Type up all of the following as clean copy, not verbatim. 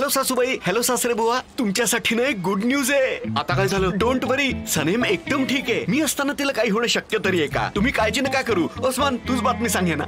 सासूबाई, हॅलो सासरे बुवा. तुमच्यासाठी ना एक गुड न्यूज आहे. आता काय झालं? डोंट वरी, सनेम एकदम ठीक आहे. मी असताना तिला काही होणं शक्य तरी आहे का? तुम्ही काळजी नका करू. ओस्मान, तूच बातमी सांगे ना.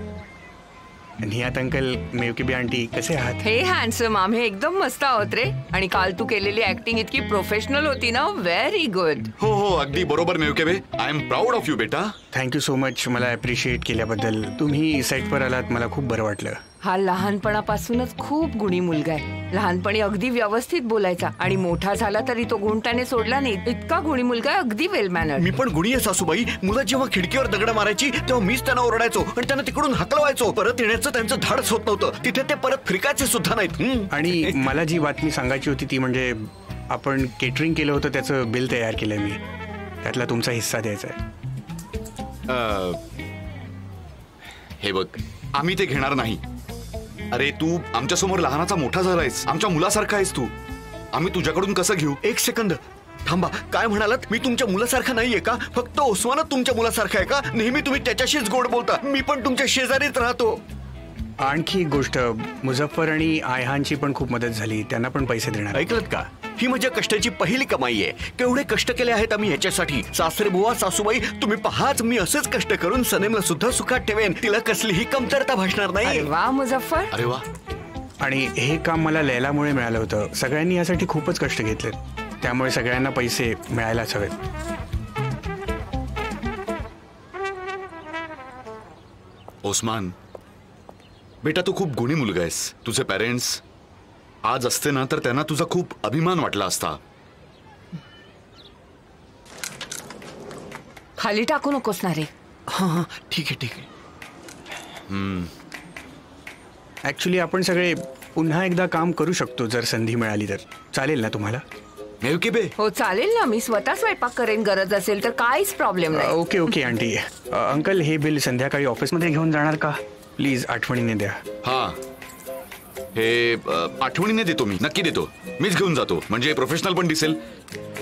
निहात अंकल, मेवकीबी आंटी कसे आहात? हे हँडसम, आम्ही एकदम मस्त आहोत रे. आणि काल तू केलेली ऍक्टिंग इतकी प्रोफेशनल होती ना. Very good. हो हो, अगदी बरोबर Mevkibe. I am proud of you बेटा. थँक्यू सो मच मला अप्रिशिएट केल्याबद्दल. तुम्ही सेटवर आलात, मला खूप बरं वाटलं. हा लहानपणापासूनच खूप गुणी मुलगा आहे. लहानपणी अगदी व्यवस्थित बोलायचा आणि मोठा झाला तरी तो गुण त्याने सोडला नाही. इतका गुणी मुलगा आहे, अगदी वेल मॅनर्ड. मी पण गुणी आहे सासूबाई. मुलं जेव्हा खिडकीवर दगड मारायची तेव्हा मीच त्यांना ओरडायचो आणि त्यांना तिकडून हकलवायचो. परत येण्याचं त्यांचं धाडस होत नव्हतं. तिथे ते परत फिरकायचे सुद्धा नाहीत. आणि मला जी बातमी सांगायची होती ती म्हणजे आपण केटरिंग केलं होतं, त्याचं बिल तयार केलंय मी. त्यातला तुमचा हिस्सा द्यायचा आहे. हे बघ, आम्ही ते घेणार नाही. अरे तू आमच्या समोर लहानाचा मोठा झालायस, आमच्या मुलासारखा आहेस तू. आम्ही तुझ्याकडून कसं घेऊ? एक सेकंद थांबा. काय म्हणालात? मी तुमच्या मुलासारखा नाहीये का? फक्त ओस्मानच तुमच्या मुलासारखा आहे का? नेहमी तुम्ही त्याच्याशीच गोड बोलता. मी पण तुमच्या शेजारीच राहतो. आणखी एक गोष्ट, मुझफ्फर आणि आयहानची पण खूप मदत झाली. त्यांना पण पैसे देणार. ऐकलत का? ही माझ्या कष्टाची पहिली कमाई आहे. केवढे कष्ट केले आहेत आम्ही ह्याच्यासाठी. सासरे बुवा, सासूबाई, तुम्ही पहाच, मी असेच कष्ट करून सनेमला सुद्धा सुखात ठेवेन. तिला कसलीही कमतरता भासणार नाही. अरे वा मुझफ्फर. अरे वा. आणि हे काम मला लैलामुळे मिळालं होतं. सगळ्यांनी यासाठी खूपच कष्ट घेतले, त्यामुळे सगळ्यांना पैसे मिळायलाच हवेत. ओस्मान बेटा, तू खूप गुणी मुलगा आहेस. तुझे पेरेंट्स आज असते ना तर त्यांना तुझा खूप अभिमान वाटला असता. खाली टाकू नकोस ना रे. हा, ठीक आहे ठीक आहे. ऍक्च्युली आपण सगळे पुन्हा एकदा काम करू शकतो जर संधी मिळाली तर. चालेल ना तुम्हाला? मेवकेबे. हो चालेल ना. मी स्वतः स्वयंपाक करेन गरज असेल तर. काहीच प्रॉब्लेम नाही. Okay okay aunty. अंकल, हे बिल संध्याकाळी ऑफिसमध्ये घेऊन जाणार का? प्लीज आठवणीने द्या. हा, हे आठवणीने देतो मी. नक्की देतो. मीच घेऊन जातो, म्हणजे प्रोफेशनल पण दिसेल.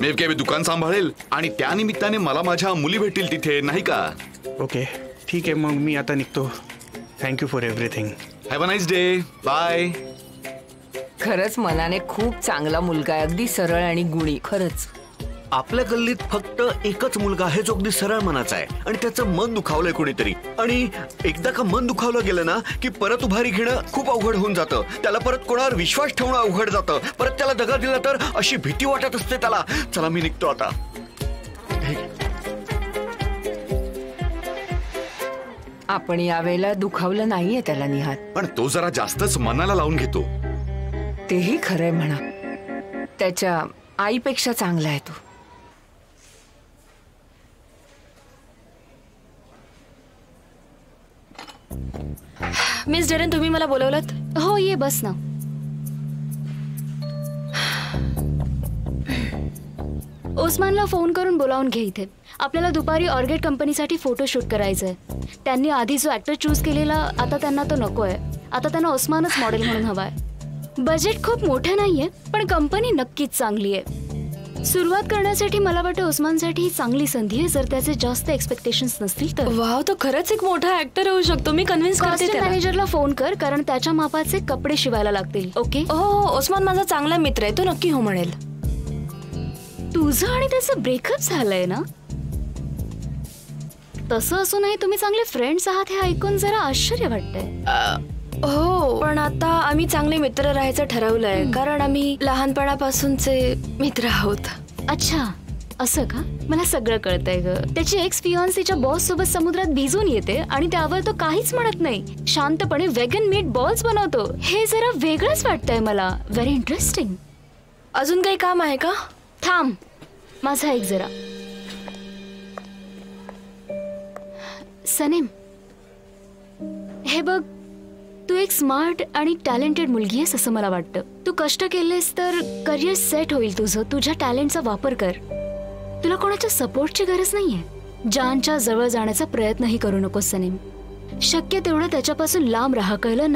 मेवकेबे दुकान सांभाळेल आणि त्या निमित्ताने मला माझ्या मुली भेटतील तिथे, नाही का? ओके ठीक आहे, मग मी आता निघतो. Thank you for everything. Have a nice day. Bye. खरंच मनाने खूप चांगला मुलगा आहे. अगदी सरळ आणि गुणी. खरंच आपल्या गल्लीत फक्त एकच मुलगा आहे जो अगदी सरळ मनाचा आहे आणि त्याचं मन दुखावलंय कोणीतरी. आणि एकदा का मन दुखावलं गेलं ना की परत उभारी घेणं खूप अवघड होऊन जातं. त्याला परत कोणावर विश्वास ठेवणं अवघड जातं. परत त्याला दगा दिला तर अशी भीती वाटत असते त्याला. चला मी निघतो आता. आपण यावेळेला दुखावलं नाहीये त्याला निहात. पण तो जरा जास्तच मनाला लावून घेतो. तेही खरंय म्हणा. त्याच्या आईपेक्षा चांगला आहे तो. मिस डेरन, तुम्ही मला बोलवलत? हो, ये बस ना. ओस्मानला फोन करून बोलावून घे इथे. आपल्याला दुपारी ऑर्गेट कंपनीसाठी फोटोशूट करायचंय. त्यांनी आधी जो ऍक्टर चूज केलेला, आता त्यांना तो नकोय. आता त्यांना ओस्मानच मॉडेल म्हणून हवाय. बजेट खूप मोठं नाहीये, पण कंपनी नक्कीच चांगली आहे. सुरुवात करण्यासाठी मला वाटतं ओस्मानसाठी ही चांगली संधी आहे, जर त्याचे जास्त एक्सपेक्टेशन्स नसतील तर. वाव, तो खरंच एक मोठा ऍक्टर होऊ शकतो. मी कन्व्हिन्स करते. कॉस्ट्यूम मॅनेजरला फोन कर, कारण त्याच्या मापाचे कपडे शिवायला लागतील. ओके? हो, ओस्मान माझा चांगला मित्र आहे. तो नक्की हो म्हणेल. तुझं आणि त्याचं ब्रेकअप झालंय ना? तसं असूनही तुम्ही चांगले फ्रेंड्स आहात हे ऐकून जरा आश्चर्य वाटतंय. हो, पण आता आम्ही चांगले मित्र राहायचं ठरवलंय, कारण आम्ही लहानपणापासूनचे मित्र आहोत. अच्छा, असं का? मला सगळं कळतंय ग. त्याची एक्स फियॉन्सीच्या बॉस सोबत समुद्रात भिजून येते आणि त्यावर तो काहीच म्हणत नाही. शांतपणे वेगन मीट बॉल्स बनवतो. हे जरा वेगळंच वाटतंय मला. Very interesting. अजून काही काम आहे का? थांब, माझं ऐक जरा. सनेम, हे बघ, तू एक स्मार्ट आणि टॅलेंटेड मुलगी आहेस असं मला वाटतं. तू कष्ट केलेस तर करिअर सेट होईल तुझं. तुझ्या टॅलेंटचा वापर कर. तुला कोणाच्या सपोर्टची गरज नाहीये. जानच्या जवळ जाण्याचा प्रयत्नही करू नकोस सनेम. शक्य तेवढं त्याच्यापासून लांब राहा, कळलं?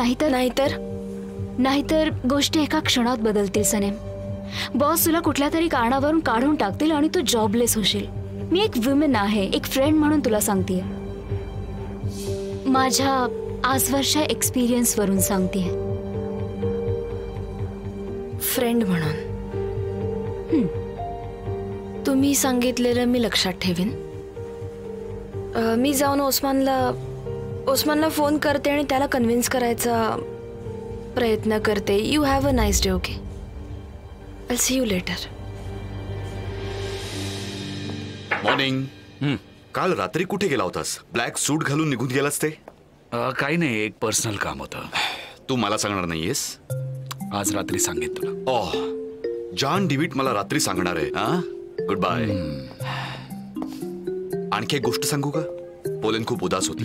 नाहीतर गोष्टी एका क्षणात बदलतील सनेम. बॉस तुला कुठल्या तरी कारणावरून काढून टाकतील आणि तू जॉबलेस होशील. मी एक वुमेन आहे, एक फ्रेंड म्हणून तुला सांगतेय. माझ्या आजवरच्या एक्सपिरियन्स वरून सांगतेय. फ्रेंड म्हणून तुम्ही सांगितलेलं मी लक्षात ठेवीन. मी जाऊन ओस्मानला फोन करते आणि त्याला कन्व्हिन्स करायचा प्रयत्न करते. You have a nice day. Okay, I see you later. Morning. काल रात्री कुठे गेला होतास? ब्लॅक सूट घालून निघून गेलास ते? काही नाही, एक पर्सनल काम होतं. तू मला सांगणार नाहीयेस? आज रात्री सांगेन तुला. ओह, जॉन डिविट मला रात्री सांगणार आहे. हा, गुड बाय. आणखी एक गोष्ट सांगू का? पोलेन खूप उदास होती.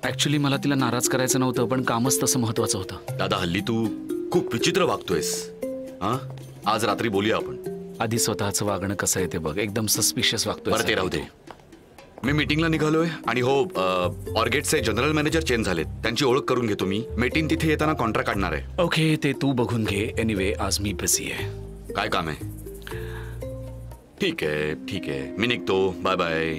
ऍक्च्युली मला तिला नाराज करायचं नव्हतं, पण कामच तसं महत्वाचं होतं. दादा, हल्ली तू खूप विचित्र वागतोयस. हा, आज रात्री बोलूया आपण. आधी स्वतःचं वागणं कसं आहे ते बघ. एकदम सस्पिशियस वागतोय. बरं, ते राहू दे. मी मीटिंगला निघालोय आणि हो, ऑर्गेटचे जनरल मॅनेजर चेंज झालेत. त्यांची ओळख करून घेतो मी. मीटिंग तिथे येताना कॉन्ट्रॅक्ट काढणार आहे. ओके, ते तू बघून घे. एनिवे आज मी बिझी आहे. काय काम आहे? ठीक आहे, ठीक आहे, मी निघतो. Bye bye.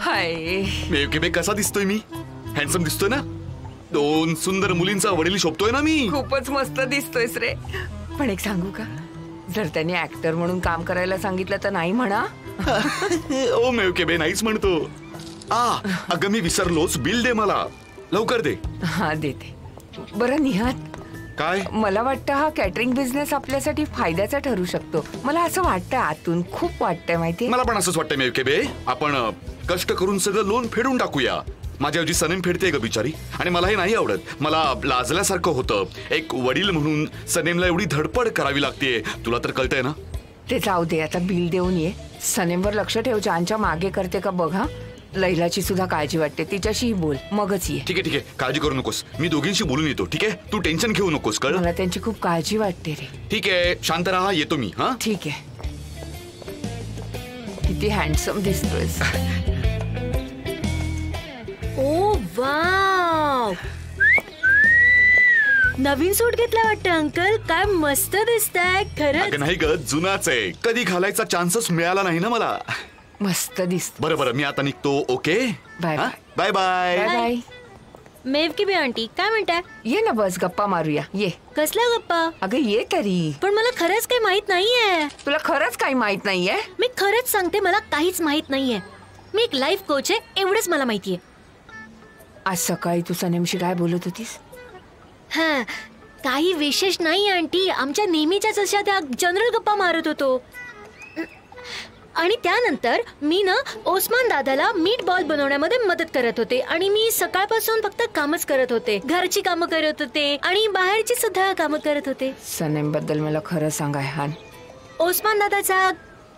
हाय, मेवकेबे, कसा दिसतोय मी? हँडसम दिसतोय ना? 2 सुंदर मुलींचा वडील शोभतोय ना मी? खूपच मस्त दिसतोयस रे. पण एक सांगू का, जर त्यांनी ऍक्टर म्हणून काम करायला सांगितलं तर नाही म्हणा. ओ मेवकेबे, नाहीच म्हणतो. अगं मी विसरलोच. बिल दे मला लवकर दे. हा, देते. बरं निहात, काय? मला वाटतं हा कॅटरिंग बिझनेस आपल्यासाठी फायद्याचा ठरू शकतो. मला असं वाटतं, आतून खूप वाटतंय माहितीये. मला पण असंच वाटतंय मेवकेबे. आपण कष्ट करून सगळं लोन फेडून टाकूया. माझ्याऐवजी सनेम फेडते ग बिचारी, आणि मला हे नाही आवडत. मला लाजल्यासारखं होतं. एक वडील म्हणून सनेमला एवढी धडपड करावी लागतेय. तुला तर कळतंय ना? ते जाऊ दे, आता बिल देऊन ये. सनेमवर लक्ष ठेव. जानच्या मागे करते का बघ. हा, लैलाची सुद्धा काळजी वाटते. तिच्याशीही बोल, मगच ये. ठीक आहे, ठीक आहे, काळजी करू नकोस. मी दोघींशी बोलून येतो. ठीक आहे, तू टेन्शन घेऊ नकोस. कळ? मला त्यांची खूप काळजी वाटते रे. ठीक आहे, शांत राहा. येतो मी. हा, ठीक आहे. किती हँडसम दिसतोयस. ओ वाव, नवीन सूट घेतला वाटतं अंकल. काय मस्त दिसताय खरंच. अगं नाही ग, जुनाच आहे. कधी घालायचा चान्सच मिळाला नाही ना मला. मस्त दिसत. बरं बरं, मी आता निघतो. ओके, बाय हा? Bye. Bye bye. Bye bye. मेवकी आंटी काय म्हणताय? ये ना, बस गप्पा मारूया. ये. कसल्या गप्पा? अगं ये तरी. पण मला खरंच काही माहित नाहीये. तुला खरंच काही माहित नाहीये? मी खरंच सांगते, मला काहीच माहित नाहीये. मी एक लाईफ कोच आहे, एवढंच मला माहितीये. आज सकाळी तू सनेमशी काय बोलत होतीस? हा, काही विशेष नाही आंटी. आमच्या नेहमीच्याच अशा त्या जनरल गप्पा मारत होतो. आणि त्यानंतर मी ना ओस्मान दादाला मीट बॉल बनवण्यामध्ये मदत करत होते. आणि मी सकाळपासून फक्त कामच करत होते. घरची कामं करत होते आणि बाहेरची सुद्धा कामं करत होते. सनेम बद्दल मला खरं सांगाय हान. ओस्मान दादाचा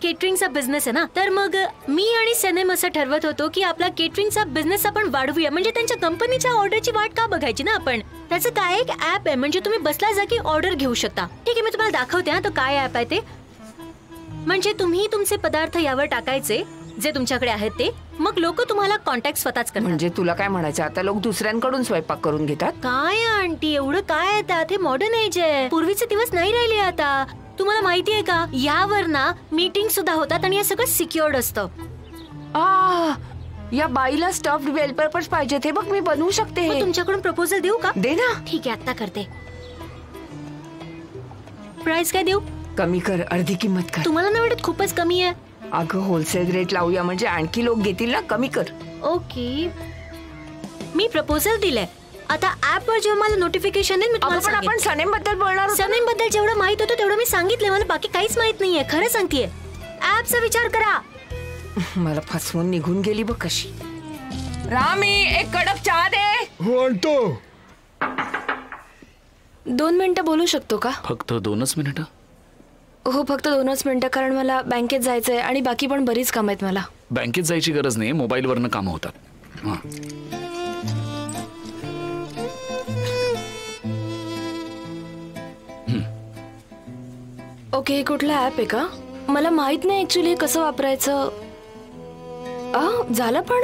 केटरिंगचा बिझनेस आहे ना, तर मग मी आणि सनेम असं ठरवत होतो की आपला केटरिंगचा बिझनेस आपण वाढवूया. म्हणजे त्यांच्या कंपनीच्या ऑर्डरची वाट का बघायची ना आपण. त्याचं काय एक ऍप आहे, म्हणजे तुम्ही बसला जा की ऑर्डर घेऊ शकता. ठीक आहे, मी तुम्हाला दाखवते हा तो काय ऍप आहे ते. म्हणजे तुम्ही तुमचे पदार्थ यावर टाकायचे जे तुमच्याकडे आहेत ते, मग लोक तुम्हाला कॉन्टॅक्ट स्वतःच करतात. म्हणजे तुला काय म्हणायचं, आता लोक दुसऱ्यांकडून स्वयंपाक करून घेतात? काय आंटी, एवढं काय आहे त्यात? हे मॉडर्न एज आहे. पूर्वीचे दिवस नाही राहिले आता. तुम्हाला माहितीये का, यावर ना मीटिंग सुद्धा होतात आणि हे सगळं सिक्युअर्ड असतं. या बाईला स्टफ्ड बेल पेपर्स पाहिजे. ते बघ, मी बनवू शकते. मग तुमच्याकडून प्रपोजल देऊ का? दे ना. ठीक आहे, आता करते. प्राइस काय देऊ? कमी कर, अर्धी किंमत कर. तुम्हाला नाही वाटत खूपच कमी आहे? अगं होलसेल रेट लावूया, म्हणजे आणखी लोक घेतील ना. कमी कर. ओके, मी प्रपोजल दिलंय. आता ऍप वर जेव्हा मला नोटिफिकेशन येईल मी तुम्हाला पण आपण सनेम बद्दल बोलणार होतो. सनेम बद्दल जेवढं माहित होतं तेवढं मी सांगितलंय. मला बाकी काहीच माहित नाहीये, खरं सांगतेय. ऍपचा विचार करा. मला फसवून निघून गेली बघ कशी. रामी, एक कडप चहा दे. हो आणतो. 2 मिनिटं बोलू शकतो का? फक्त 2च मिनिटं? हो, फक्त 2च मिनिटं, कारण मला बँकेत जायचंय आणि बाकी पण बरीच काम आहेत मला. बँकेत जायची गरज नाही, मोबाईलवरनं कामं होतात. हां, ओके, हे कुठला ऍप आहे का? मला माहित नाही ऍक्च्युली कसं वापरायचं. झालं, पण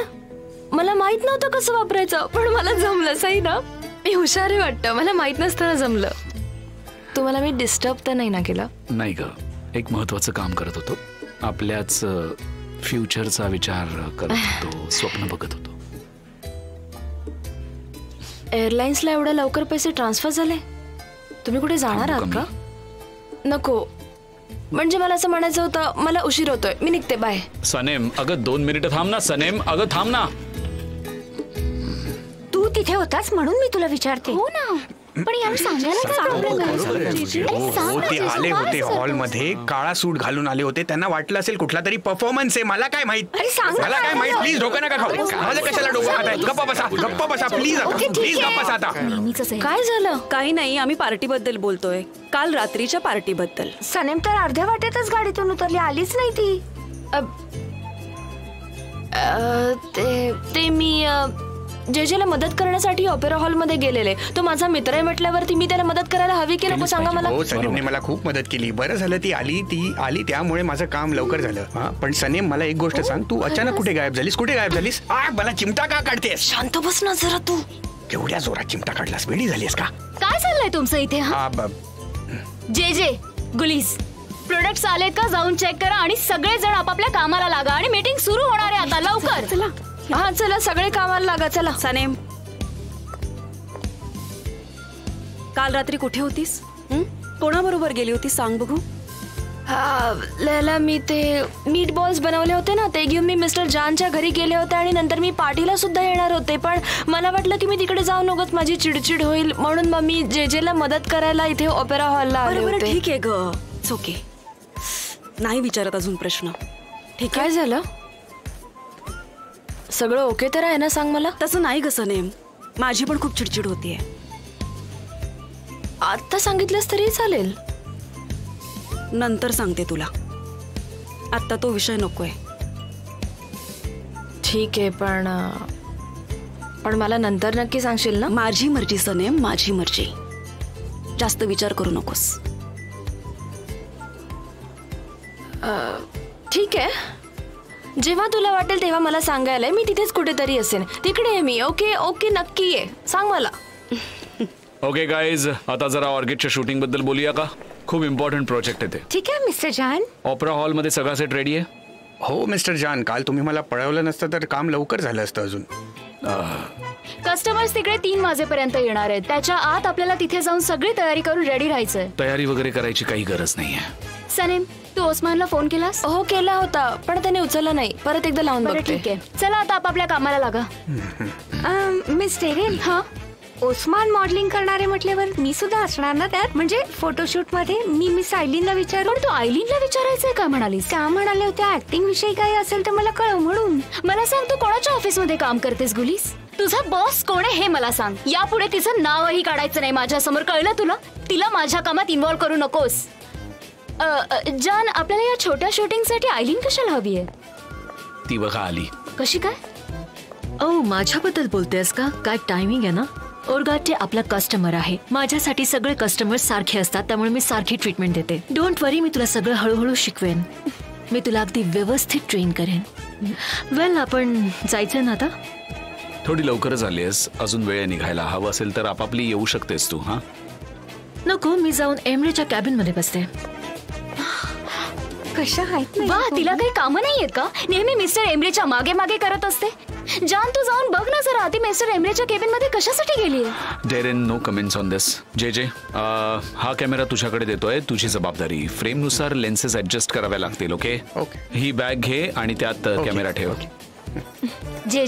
मला माहित नव्हतं कसं वापरायचं, पण मला जमलं. सही ना, मी हुशार आहे वाटतं. मला माहित नसताना जमलं. तुम्हाला मी डिस्टर्ब तर नाही ना केलं? नाही ग, एक महत्वाचं काम करत होतो. आपल्याच फ्युचरचा विचार करत होतो, स्वप्न बघत होतो. एअरलाइन्सला एवढ्या लवकर पैसे ट्रान्सफर झाले? तुम्ही कुठे जाणार आहात का? नको, म्हणजे मला असं म्हणायचं होतं, मला उशीर होतोय, मी निघते, बाय. सनेम अगं 2 मिनिटं थांब ना. सनेम अगं थांब ना. तू तिथे होतास म्हणून मी तुला विचारते. हो ना, पण याला सांगायला काय प्रॉब्लेम हो, ते आले होते हॉलमध्ये, काळा सूट घालून आले होते. त्यांना वाटलं असेल कुठला तरी परफॉर्मन्स आहे. मला काय माहित, मला काय माहित. प्लीज डोकं नका खाऊ. माझं कशाला डोकं खाताय? गप्पा बसा प्लीज. प्लीज गप्पा बसा आता. काय झालं? काही नाही, आम्ही पार्टीबद्दल बोलतोय. काल रात्रीच्या पार्टीबद्दल. सनेम तर अर्ध्या वाटेतच गाडीतून उतरली, आलीच नाही ती. ते मी जेजेला मदत करण्यासाठी ऑपेरा हॉल मध्ये गेलेले. तो माझा मित्र आहे म्हटल्यावरती मी त्याला मदत करायला हवी की नको सांगा मला. हो, सनेमने मला खूप मदत केली. बरं झालं ती आली त्यामुळे माझं काम लवकर झालं. हा, पण सनेम मला एक गोष्ट सांग, तू अचानक कुठे गायब झालीस? मला चिमटा का काढतेस? शांत बस ना जरा तू. केवढ्या जोरात चिमटा काढलास? वेडी झालीस का? काय चाललंय तुमचं इथे? जे गुलीस, प्रोडक्ट्स आलेत का जाऊन चेक करा आणि सगळेजण आपापल्या कामाला लागा आणि मीटिंग सुरू होणार आहे आता. लवकर चला. हा चला, सगळे कामाला लागा. चला. सनेम, काल रात्री कुठे होतीस? कोणाबरोबर गेली होती सांग बघू. लैला, मी ते मीट बॉल्स बनवले होते ना, ते घेऊन मी मिस्टर जानच्या घरी गेले होते आणि नंतर मी पार्टीला सुद्धा येणार होते. पण मला वाटलं की मी तिकडे जाऊ नकोच, माझी चिडचिड होईल, म्हणून मग मी जेजेला मदत करायला इथे ऑपेरा हॉलला आले बरोबर, होते. ठीक आहे ग, ओके. नाही विचारत अजून प्रश्न. ठीक काय झालं? सगळं ओके तर आहे ना? सांग मला. तसं नाही ग सनेम, माझी पण खूप चिडचिड होतीये. आता सांगितलंस तरी चालेल. नंतर सांगते तुला, आता तो विषय नकोय. ठीक आहे, पण मला नंतर नक्की सांगशील ना? माझी मर्जी सनेम, माझी मर्जी. जास्त विचार करू नकोस. ठीक आहे, जेव्हा तुला वाटेल तेव्हा मला सांगायला. मी तिथेच कुठेतरी असेन, तिकडे आहे मी. ओके ओके, नक्की आहे, सांग मला. ओके गाईज, आता जरा ऑर्किडच्या शूटिंग बद्दल बोलूया का? खूप इम्पॉर्टंट प्रोजेक्ट आहे ते. ठीक आहे मिस्टर जान. ऑपेरा हॉल मध्ये सगळा सेट रेडी आहे. हो मिस्टर जान, काल तुम्ही मला पळवलं नसतं तर काम लवकर झालं असतं. अजून कस्टमर्स तिकडे 3 वाजेपर्यंत येणार आहेत. त्याच्या आत आपल्याला तिथे जाऊन सगळी तयारी करून रेडी राहायचंय. तयारी वगैरे करायची काही गरज नाहीये. सनेम, तू ओस्मानला फोन केलास? हो केला होता, पण त्याने उचलला नाही. परत एकदा लावून बरं, बघते. ठीक आहे. चला आता आपापल्या कामाला लागा. मिस टेरेन, हा, ओस्मान मॉडेलिंग करणारे म्हटल्यावर मी सुद्धा असणार ना त्यात? म्हणजे फोटोशूट मध्ये मी मिस आयलीनला विचारू. पण तू आयलीनला विचारायचंय का म्हणालीस? का म्हणाले होत्या ऍक्टिंग विषयी काही असेल तर मला कळव म्हणून. मला सांग, तू कोणाच्या ऑफिस मध्ये काम करतेस गुलीस? तुझा बॉस कोण आहे हे मला सांग. यापुढे तिचं नावही काढायचं नाही माझ्या समोर, कळलं तुला? तिला माझ्या कामात इन्व्हॉल्व करू नकोस. जान, आपल्याला या छोट्या शूटिंग साठी आयलीन कशाला हवी आहे? ती बघा आली. कशी काय? माझ्याबद्दल बोलतेस का? काय टायमिंग आहे ना. ओरगाटे आपला कस्टमर आहे. माझ्यासाठी सगळे कस्टमर सारखे असतात, त्यामुळे मी सारखी ट्रीटमेंट देते. डोंट वरी, मी तुला सगळं हळूहळू शिकवेन. मी तुला अगदी व्यवस्थित ट्रेन करेन. वेल, आपण जायचं ना आता? थोडी लवकरच आली आहेस, अजून वेळ निघायला. हवं असेल तर आपापली येऊ शकतेस तू. हा नको, मी जाऊन एमरेच्या कॅबिन मध्ये बसते. कशा आहेत? वा, तिला काही कामं नाहीयेत का? नेहमी मिस्टर एमरेच्या मागे मागे करत असते. जान, तू जाऊन बघ ना जरा, ती मिस्टर एमरेच्या केबिन मध्ये कशासाठी गेली? डेरेन, नो कमेंट्स ऑन दिस. जे हा कॅमेरा तुझ्याकडे देतोय, तुझी जबाबदारी. फ्रेम नुसार लेन्सेस ऍडजस्ट कराव्या लागतील. ओके, ही बॅग घे आणि त्यात कॅमेरा ठेव. जे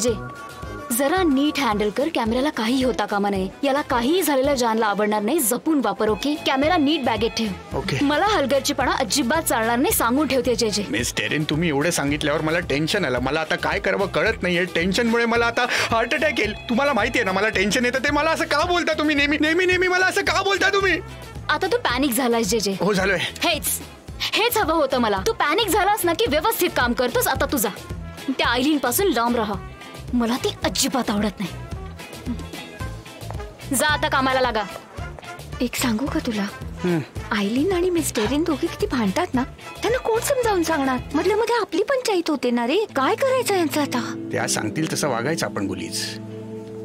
जरा नीट हँडल कर. कॅमेराला काही होता कामा नये. याला काहीही झालेलं जानला आवडणार नाही. जपून वापर. ओके, कॅमेरा नीट बॅगेत ठेव. ओके. मला हलगर्जीपणा अजिबात चालणार नाही, सांगून ठेवते. जे मिस टेरेन, तुम्ही एवढं सांगितल्यावर मला टेन्शन आलं. मला आता काय करावं कळत नाहीये. टेन्शनमुळे मला आता हार्ट अटॅक येईल. तुम्हाला माहिती आहे ना मला टेन्शन येतं ते. मला असं का बोलता तुम्ही? नेहमी मला असं का बोलता तुम्ही? आता तू पॅनिक झालास जे. हो, झालोय. हेच हवं होतं मला. तू पॅनिक झालास ना की व्यवस्थित काम करतोस. आता तुझा त्या आयलीन पासून लांब राहा. मला ती अजिबात आवडत नाही. जा आता कामाला लागा. एक सांगू का तुला? आयलीन आणि मिस टेरेन दोघे किती भांडतात ना, त्यांना कोण समजावून सांगणार? म्हटलं मध्ये आपली पंचायत होते ना रे. काय करायचं यांचं आता? त्या सांगतील तसं वागायचं आपण गुलीज.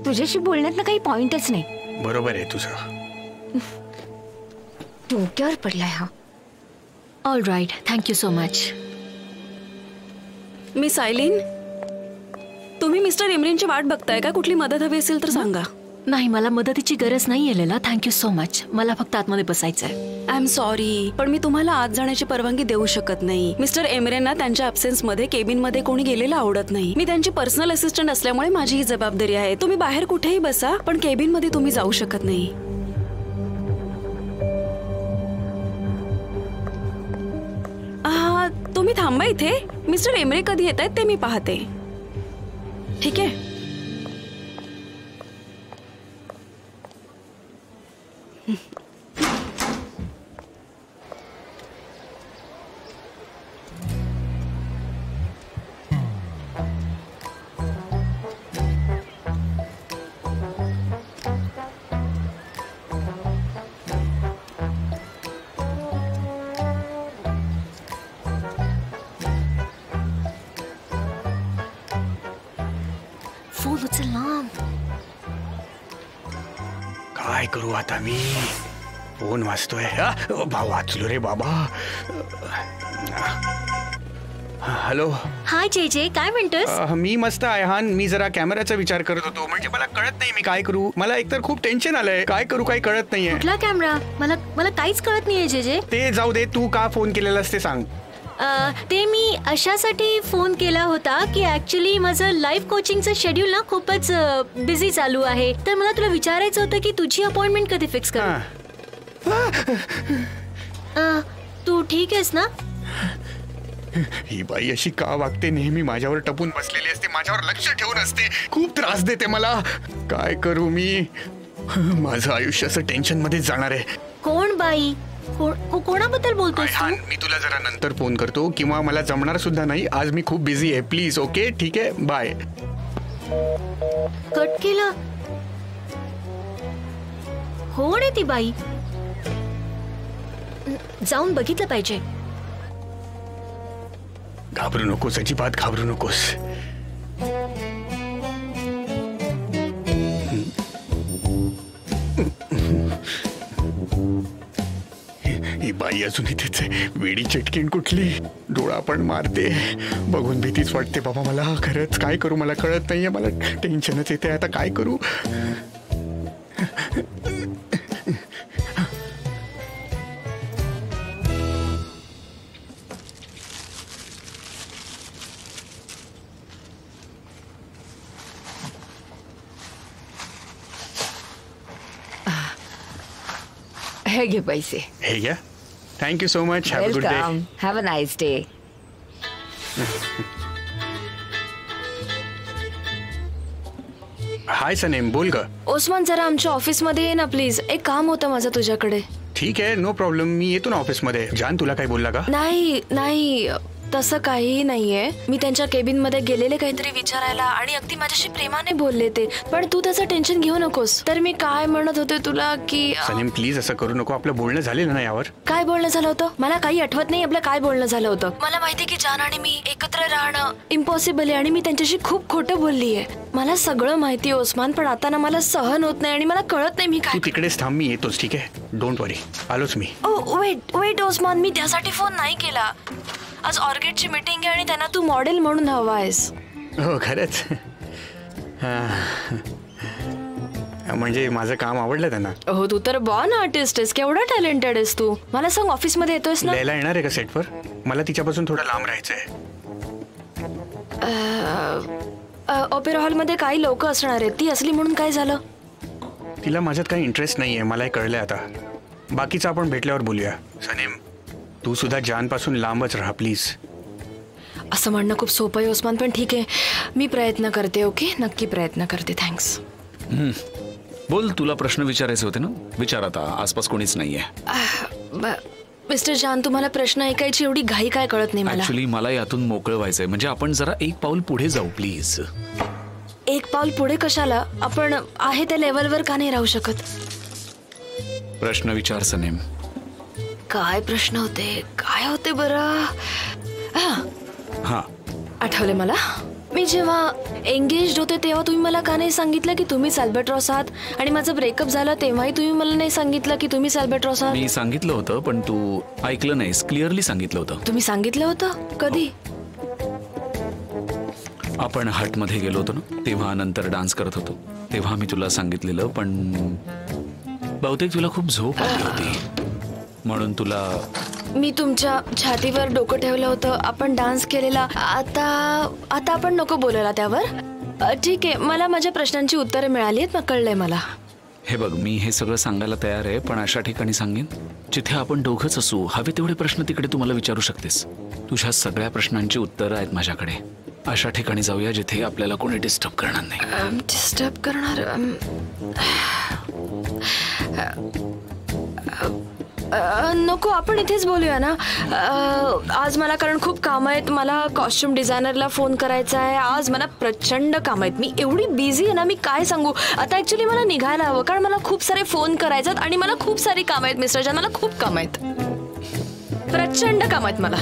तुझ्याशी बोलण्यात ना काही पॉइंटच नाही. बरोबर आहे तुझं. डोक्यावर पडलाय हा. All right, thank you so much. Miss Aylin, तुम्ही मिस्टर इमरीनची वाट बघताय का? कुठली मदत हवी असेल तर सांगा. नाही, मला मदतीची गरज नाही आलेला. Thank you so much. मला फक्त आतमध्ये बसायचंय. आय एम सॉरी, पण मी तुम्हाला आत जाण्याची परवानगी देऊ शकत नाही. मिस्टर एमरेंना त्यांच्या ॲब्सेन्स मध्ये केबिन मध्ये कोणी गेलेलं आवडत नाही. मी त्यांची पर्सनल असिस्टंट असल्यामुळे माझी ही जबाबदारी आहे. तुम्ही बाहेर कुठेही बसा, पण केबिन मध्ये तुम्ही जाऊ शकत नाही. तुम्ही थांबा इथे. मिस्टर एमरे कधी येत आहेत ते मी पाहते. ठीक आहे. फोन उचल ना. काय करू आता मी? फोन वाजतोय. वाचलो रे बाबा. हॅलो. हाय जे काय म्हणतोस? मी मस्त आहे हान. मी जरा कॅमेराचा विचार करत होतो. म्हणजे मला कळत नाही मी काय करू. मला एकतर खूप टेन्शन आलंय. काय करू काही कळत नाहीये. कुठला कॅमेरा? मला काहीच कळत नाहीये जे. ते जाऊ दे. तू का फोन केलेलास ते सांग. ते मी अशासाठी फोन केला होता की ऍक्च्युली माझं लाईफ कोचिंगचं शेड्यूल ना खूपच बिझी चालू आहे. तर मला तुला विचारायचं होतं की तुझी अपॉइंटमेंट कधी फिक्स करू. तू ठीक आहेस ना? ही बाई अशी का वागते? नेहमी माझ्यावर टपून बसलेली असते, माझ्यावर लक्ष ठेवून असते, खूप त्रास देते मला. काय करू मी? माझं आयुष्य असं टेन्शन मध्ये जाणार आहे. कोण बाई? कोणाबद्दल बोलतोस तू? मी तुला जरा नंतर फोन करतो, किंवा मला जमणार सुद्धा नाही. आज मी खूप बिझी आहे. प्लीज. ओके ठीक आहे. बाय. कट केलं. कोण आहे ती बाई? जाऊन बघितलं पाहिजे. घाबरू नकोस, अजिबात घाबरू नकोस. ही बाई अजून इथेच आहे. वेडी चटकीन कुठली. डोळा पण मारते. बघून भीतीच वाटते बाबा मला. खरंच काय करू मला कळत नाहीये. मला टेन्शनच येते आता. काय करू? हे घे पैसे. हे घ्या. Thank you so much. Have a good day. Welcome. Have a nice day. Hi Sanem, बोल ग. ओस्मान, जरा आमच्या ऑफिसमध्ये ये ना प्लीज. एक काम होतं माझं तुझ्याकडे. ठीक आहे, नो प्रॉब्लेम. मी येतो ना ऑफिसमध्ये. जान तुला काय बोलला का? नाही, तसं काहीही नाहीये. मी त्यांच्या केबिन मध्ये गेलेले काहीतरी विचारायला आणि अगदी माझ्याशी प्रेमाने बोलले ते. पण तू त्याचं टेन्शन घेऊ नकोस. तर मी काय म्हणत होते तुला की सनीम प्लीज असं करू नको. आपलं बोलणं झालेलं ना यावर. काय बोलणं झालं होतं? मला काही आठवत नाही आपलं काय बोलणं झालं होतं. मला माहिती की जान आणि मी एकत्र राहणं इम्पॉसिबल आहे आणि मी त्यांच्याशी खूप खोटं बोललीये. मला सगळं माहिती आहे ओस्मान, पण आता ना मला सहन होत नाही आणि मला कळत नाही मी काय. तू तिकडेच थांब, मी येतोच. ठीक आहे, डोंट वरी. आलोच मी. वेट ओस्मान, मी त्यासाठी फोन नाही केला. आज ऑर्किडची मीटिंग आहे आणि त्यांना तू मॉडेल म्हणून हवा आहेस. हो खरंच? म्हणजे माझं काम आवडलं त्यांना. हो, तू तर बॉर्न आर्टिस्ट आहेस. केवढा टॅलेंटेड आहेस तू. मला सांग, ऑफिस मध्ये येतोयस ना? लैला येणार आहे का सेटवर? मला तिच्यापासून थोडं लांब राहायचंय. ऑपेरा हॉल मध्ये काही लोक असणार आहेत. ती असली म्हणून काय झालं? तिला माझ्यात काही इंटरेस्ट नाहीये, मला हे कळलंय आता. बाकीचं आपण भेटल्यावर बोलूया. सनीम, तू सुद्धा जान पासून लांबच राहा प्लीज. असं म्हणणं खूप सोपं आहे ओस्मान, पण ठीक आहे, मी प्रयत्न करते. ओके, नक्की प्रयत्न करते. थँक्स. बोल, तुला प्रश्न विचारायचे होते ना? विचार आता. आसपास कोणीच नाहीये. मिस्टर जान, तुम्हाला प्रश्न ऐकायची एवढी घाई काय कळत नाही मला. ऍक्च्युली मला यातून मोकळं व्हायचंय. म्हणजे आपण जरा एक पाऊल पुढे जाऊ प्लीज. एक पाऊल पुढे कशाला? आपण आहे त्या लेवलवर का नाही राहू शकत? प्रश्न विचार सनेम. काय प्रश्न होते? काय होते बरं? हा, आठवले मला. मी जेव्हा एंगेज होते तेव्हा तुम्ही मला का नाही सांगितलं की तुम्ही अल्बाट्रॉस आहात, आणि माझं ब्रेकअप झालं तेव्हाही तुम्ही मला नाही सांगितलं की तुम्ही अल्बाट्रॉस आहात? मी सांगितलं होतं पण तू ऐकलं नाहीस. क्लिअरली सांगितलं होतं. तुम्ही सांगितलं होतं? कधी? आपण हटमध्ये गेलो होतो ना, तेव्हा नंतर डान्स करत होतो तेव्हा मी तुला सांगितलेलं, पण बहुतेक तुला खूप झोप आली होती म्हणून तुला. मी तुमच्या छातीवर डोकं ठेवलं होतं, आपण डान्स केलेला. आता आपण नको बोलायला त्यावर. ठीक आहे, मला माझ्या प्रश्नांची उत्तरे मिळाली आहेत, कळलंय मला. हे बघ, मी हे सगळं सांगायला तयार आहे, पण अशा ठिकाणी सांगेन जिथे आपण दोघंच असू. हवे तेवढे प्रश्न तिकडे तुम्हाला विचारू शकतेस. तुझ्या सगळ्या प्रश्नांची उत्तरं आहेत माझ्याकडे. अशा ठिकाणी जाऊया जिथे आपल्याला कोणी डिस्टर्ब करणार नाही. डिस्टर्ब करणार? नको, आपण इथेच बोलूया ना. आज मला कारण खूप काम आहेत. मला कॉस्ट्युम डिझायनरला फोन करायचा आहे. आज मला प्रचंड काम आहेत. मी एवढी बिझी आहे ना, मी काय सांगू. आता ऍक्च्युली मला निघायला हवं कारण मला खूप सारे फोन करायचे आहेत आणि मला खूप सारी काम आहेत मिस्टर जान. मला खूप काम आहेत, प्रचंड काम आहेत मला.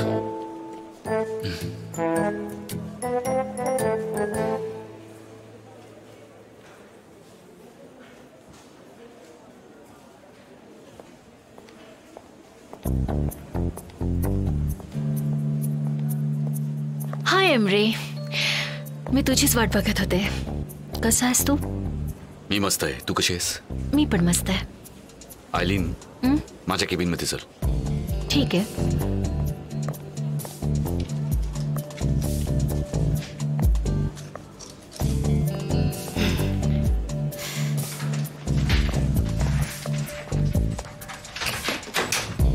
हाय एमरे, मी तुझीच वाट बघत होते. कसा आहेस तू? मी मस्त आहे. तू कशी आहेस? मी पण मस्त आहे. आयलीन, माझ्या केबिन मध्ये चल. ठीक आहे.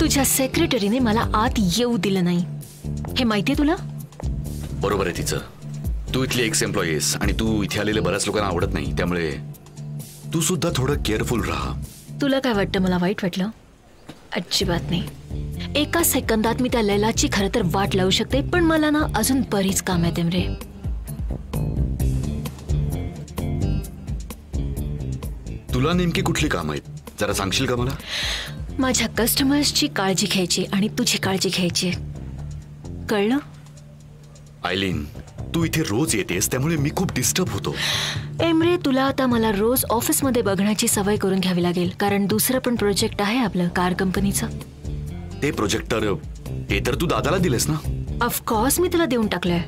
तुझ्या सेक्रेटरीने मला आत येऊ दिलं नाही, हे माहितीये तुला? बरोबर आहे तिचं. तू इथली एक्स एम्प्लॉई आहेस आणि तू इथे आलेल्या बऱ्याच लोकांना आवडत नाही, त्यामुळे तू सुद्धा थोडं केअरफुल राहा. तुला काय वाटतं मला वाईट वाटलं? अजिबात नाही. एका सेकंदात मी त्या लैलाची खरं तर वाट लावू शकते, पण मला ना अजून बरीच काम आहेत एमरे. तुला नेमकी कुठली काम आहेत जरा सांगशील का मला? माझ्या कस्टमर्सची काळजी घ्यायची आणि तुझी काळजी घ्यायची, कळलं? आयलीन, तू इथे रोज येतेस त्यामुळे मी खूप डिस्टर्ब होतो. एमरे, तुला आता मला रोज ऑफिसमध्ये बघण्याची सवय करून घ्यावी लागेल, कारण दुसरं पण प्रोजेक्ट आहे आपलं कार कंपनीचं. ते प्रोजेक्ट तर तू दादाला दिलेस ना? ऑफकोर्स मी तुला देऊन टाकलंय.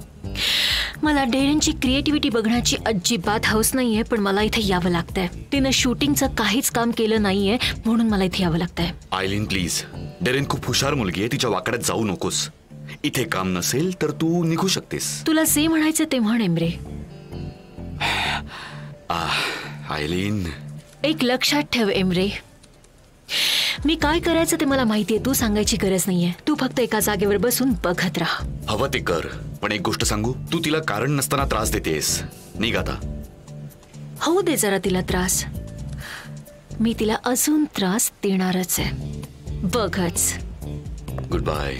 मला डेरेनची क्रिएटिव्हिटी बघण्याची अजिबात हौस नाहीये, पण मला इथे यावं लागतंय. तिनं शूटिंगचं काहीच काम केलं नाहीये म्हणून मला इथे यावं लागतंय. आयलीन प्लीज, डेरेन खूप हुशार मुलगी आहे, तिच्या वाकड्यात जाऊ नकोस. इथे काम नसेल तर तू निघू शकतेस. तुला जे म्हणायचं ते म्हण एमरे. आयलीन, एक लक्षात ठेव एमरे, मी काय करायचं ते मला माहितीये. तू सांगायची गरज नाहीये. तू फक्त एका जागेवर बसून बघत राहा. हवं ते कर, पण एक गोष्ट सांगू, तू तिला कारण नसताना त्रास देतेस. निघ आता. होऊ दे जरा तिला त्रास. मी तिला अजून त्रास देणारच आहे, बघच. Goodbye.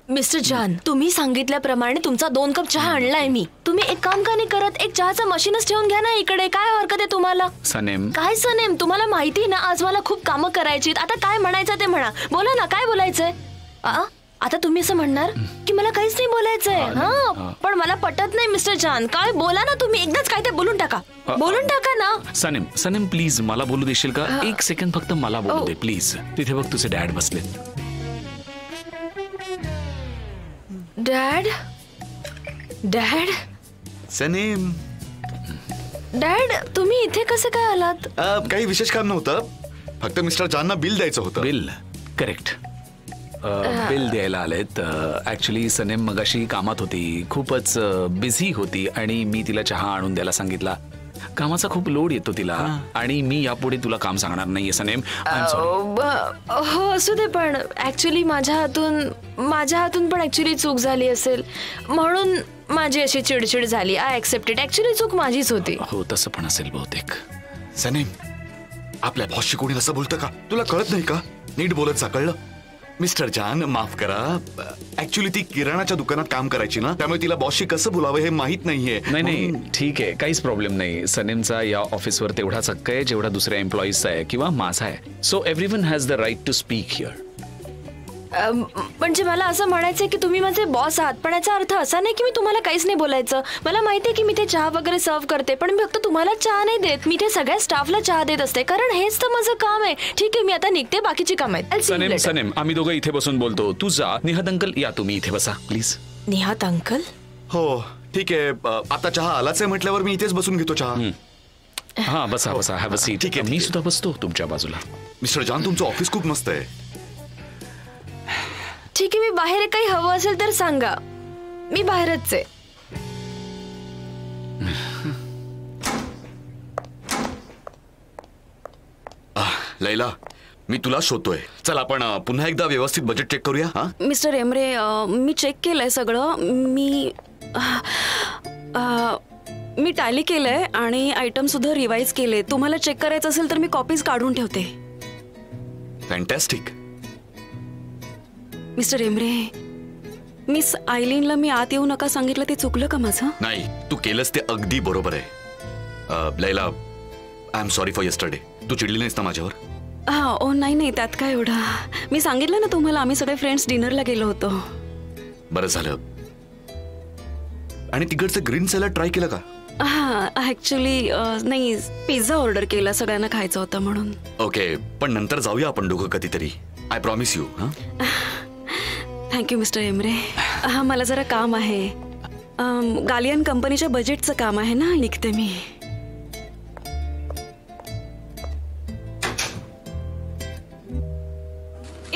मिस्टर जान, तुम्ही सांगितल्याप्रमाणे तुमचा 2 कप चहा आणलाय मी. तुम्ही एक काम का नाही करत, एक चहाचं मशीनच ठेवून घ्या ना इकडे. काय हरकत आहे तुम्हाला? सनेम, काय सनेम? तुम्हाला माहिती ना आज मला खूप कामं करायची. आता काय म्हणायचं ते म्हणा. बोला ना, काय बोलायचंय? आता तुम्ही असं म्हणणार की मला काहीच नाही बोलायचंय? हा, पण मला पटत नाही मिस्टर जान. काय बोला ना तुम्ही, एकदाच काय ते बोलून टाका. बोलून टाका ना. सनेम प्लीज मला बोलू देशील का? एक सेकंड फक्त मला बोलू दे प्लीज. तिथे बघ तुझे डॅड बसले. डॅड? डॅड? सनेम, डॅड, तुम्ही इथे कसे काय आलात? काही विशेष काम नव्हतं, फक्त मिस्टर जानना बिल द्यायचं होतं. बिल? करेक्ट, बिल द्यायला आलेत. ऍक्च्युली सनेम मगाशी कामात होती, खूपच बिझी होती आणि मी तिला चहा आणून द्यायला सांगितला. कामाचा खूप लोड येतो तिला आणि मी यापुढे तुला काम सांगणार नाहीये सनेम. हो असू दे, पण ऍक्च्युली माझ्या हातून पण ऍक्च्युली चूक झाली असेल म्हणून माझी अशी चिडचिड झाली. I accepted. ऍक्च्युली चूक माझीच होती. हो तसं पण असेल बहुतेक. सनेम, आपल्या बॉसशी कोणी असं बोलतं का? तुला कळत नाही का? नीट बोलत जा, कळलं? मिस्टर जान, माफ करा. ऍक्च्युली ती किराणाच्या दुकानात काम करायची ना, त्यामुळे तिला बॉसशी कसं बोलावं हे माहित नाहीये. नाही, ठीक आहे, काहीच प्रॉब्लेम नाही. सनेमचा या ऑफिसवर तेवढाच हक्क आहे जेवढा दुसऱ्या एम्प्लॉईजचा आहे किंवा माझा आहे. So everyone has the right to speak here. म्हणजे मला असं म्हणायचंय की तुम्ही माझे बॉस आहात, पण याचा अर्थ असा नाही की मी तुम्हाला काहीच नाही बोलायचं. मला माहितीये की मी ते चहा वगैरे सर्व करते, पण मी फक्त तुम्हाला चहा नाही देत, मी ते सगळ्या स्टाफला चहा देत असते, कारण हेच तर माझं काम आहे. ठीक आहे, मी आता निघते, बाकीची काम आहेत. सनेम सनेम आम्ही दोघं इथे बसून बोलतो, तू जा. निहाद अंकल या तुम्ही इथे बसा प्लीज. निहात अंकल? हो ठीक आहे, आता चहा आलाच आहे म्हटल्यावर मी इथेच बसून घेतो चहा. हा बसा बसा, हॅव अ सीट. ठीक आहे, मी सुद्धा बसतो तुमच्या बाजूला. मिस्टर जॉन, तुमचं ऑफिस खूप मस्त आहे. ठीक आहे, मी बाहेर काही हवं असेल तर सांगा, मी बाहेरच आहे. लैला, मी तुला शोधतोय. चल आपण पुन्हा एकदा व्यवस्थित बजेट चेक करूया. हा मिस्टर एमरे, मी चेक केलंय सगळं. मी टॅली केलंय आणि आयटम सुद्धा रिवाइज केले. तुम्हाला चेक करायचं असेल तर मी कॉपीज काढून ठेवते. फॅन्टॅस्टिक. मिस्टर एमरे, मिस आयलीनला मी आत येऊ नका सांगितलं, ते चुकलं का माझं? नाही, तू केलंस ते अगदी बरोबर आहे. Leyla, I am sorry for yesterday. तू चिडली नाहीस ना माझ्यावर? हा, ओ नाही नाही, त्यात काय एवढं. मी सांगितलं ना तुम्हाला, आम्ही सगळे फ्रेंड्स डिनरला गेलो होतो. बरं झालं. आणि तिकडचं ग्रीन सॅलड ट्राय केलं का? हा, ऍक्च्युली नाही, पिझ्झा ऑर्डर केला, सगळ्यांना खायचा होता म्हणून. ओके, पण नंतर जाऊया आपण दोघं कधीतरी. I promise you. Thank you mister Emre. हा, मला जरा काम आहे. गालियन कंपनीच्या बजेटचं काम आहे ना, निघते मी.